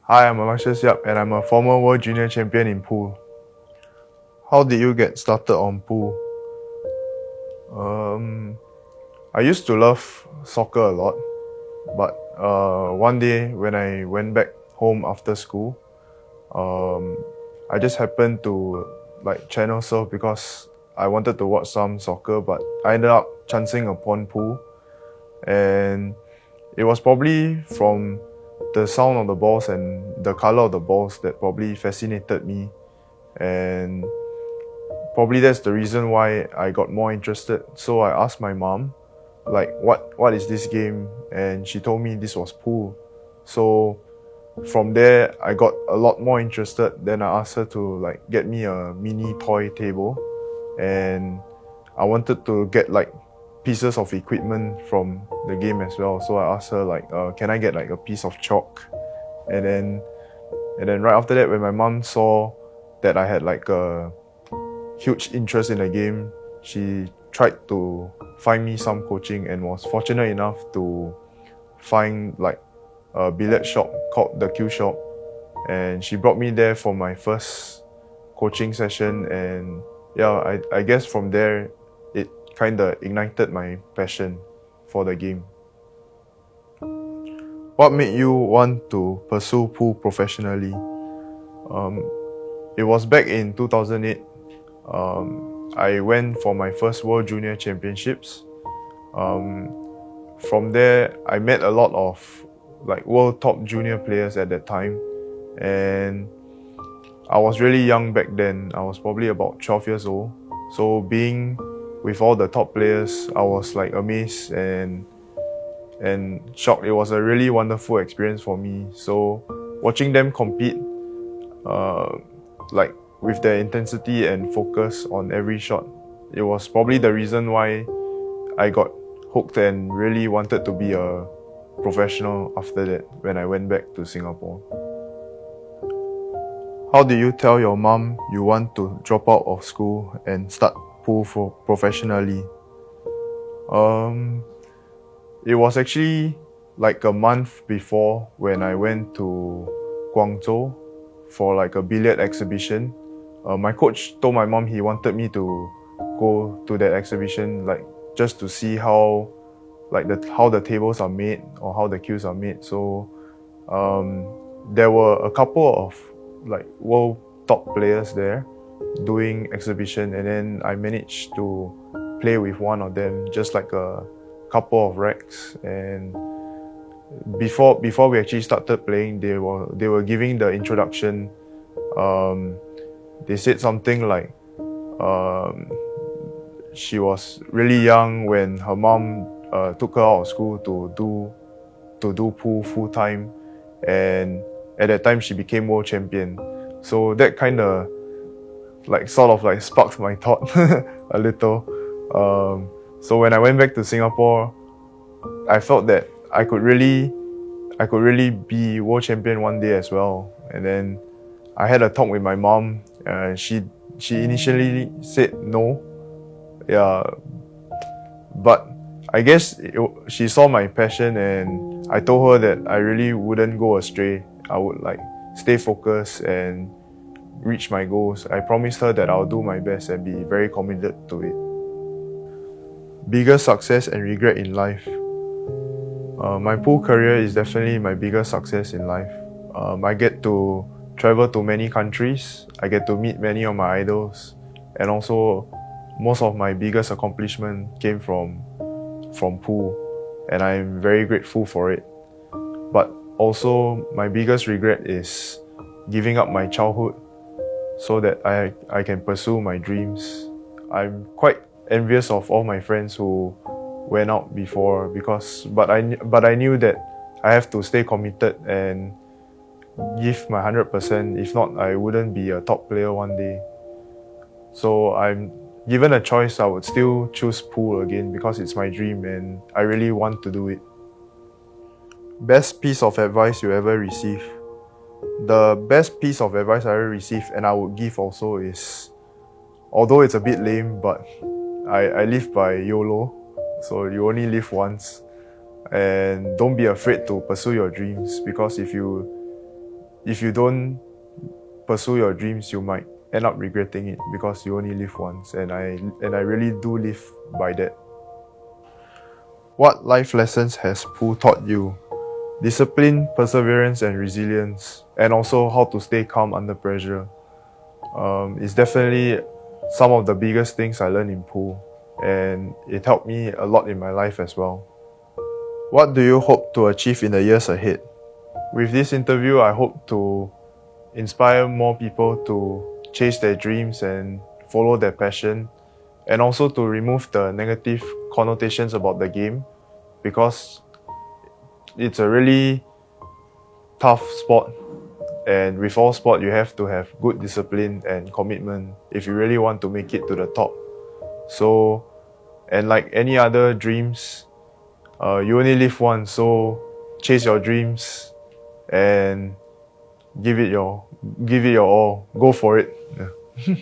Hi, I'm Aloysius Yapp and I'm a former World Junior Champion in pool. How did you get started on pool? Um, I used to love soccer a lot, but one day when I went back home after school, um, I just happened to channel surf because I wanted to watch some soccer, but I ended up chancing upon pool, and it was probably from the sound of the balls and the color of the balls that probably fascinated me, and probably that's the reason why I got more interested. So I asked my mom, what is this game? And she told me this was pool. So from there, I got a lot more interested. Then I asked her to get me a mini toy table, and I wanted to get pieces of equipment from the game as well. So I asked her can I get a piece of chalk? And then right after that, when my mom saw that I had a huge interest in the game, she tried to find me some coaching and was fortunate enough to find a billiard shop called the Q Shop, and she brought me there for my first coaching session. And yeah, I guess from there it kind of ignited my passion for the game. What made you want to pursue pool professionally? It was back in 2008. I went for my first World Junior Championships. From there, I met a lot of world top junior players at that time, and I was really young back then. I was probably about 12 years old. So being with all the top players, I was amazed and shocked. It was a really wonderful experience for me. So watching them compete, uh, with their intensity and focus on every shot, it was probably the reason why I got hooked and really wanted to be a professional after that when I went back to Singapore. How did you tell your mom you want to drop out of school and start pool professionally? Um, it was actually like a month before when I went to Guangzhou for a billiard exhibition. My coach told my mom he wanted me to go to that exhibition just to see how how the tables are made or how the cues are made. So there were a couple of world top players there doing exhibition, and then I managed to play with one of them, just a couple of racks. And before we actually started playing, they were giving the introduction. They said something um, she was really young when her mom took her out of school to do pool full time, and at that time she became world champion. So that kind of sort of sparked my thought a little. So when I went back to Singapore, I felt that I could really be world champion one day as well. And then I had a talk with my mom. She initially said no, yeah, but I guess she saw my passion, and I told her that I really wouldn't go astray. I would stay focused and reach my goals. I promised her that I'll do my best and be very committed to it. Biggest success and regret in life. My pool career is definitely my biggest success in life. I get to travel to many countries. I get to meet many of my idols, and also most of my biggest accomplishment came from pool, and I'm very grateful for it. But also my biggest regret is giving up my childhood so that I can pursue my dreams. I'm quite envious of all my friends who went out before, but I knew that I have to stay committed and give my 100%. If not, I wouldn't be a top player one day. So I'm given a choice, I would still choose pool again because it's my dream and I really want to do it. Best piece of advice you ever received. The best piece of advice I ever received, and I would give also, is, although it's a bit lame, but I live by YOLO, so you only live once, and don't be afraid to pursue your dreams, because if you if you don't pursue your dreams, you might end up regretting it because you only live once. And I really do live by that. What life lessons has Pooh taught you? Discipline, perseverance, and resilience, and also how to stay calm under pressure. It's definitely some of the biggest things I learned in Pooh, and it helped me a lot in my life as well. What do you hope to achieve in the years ahead? With this interview, I hope to inspire more people to chase their dreams and follow their passion, and also to remove the negative connotations about the game, because it's a really tough sport, and with all sport you have to have good discipline and commitment if you really want to make it to the top. So, and like any other dreams, you only live once, so chase your dreams and give it your all. Go for it. Yeah.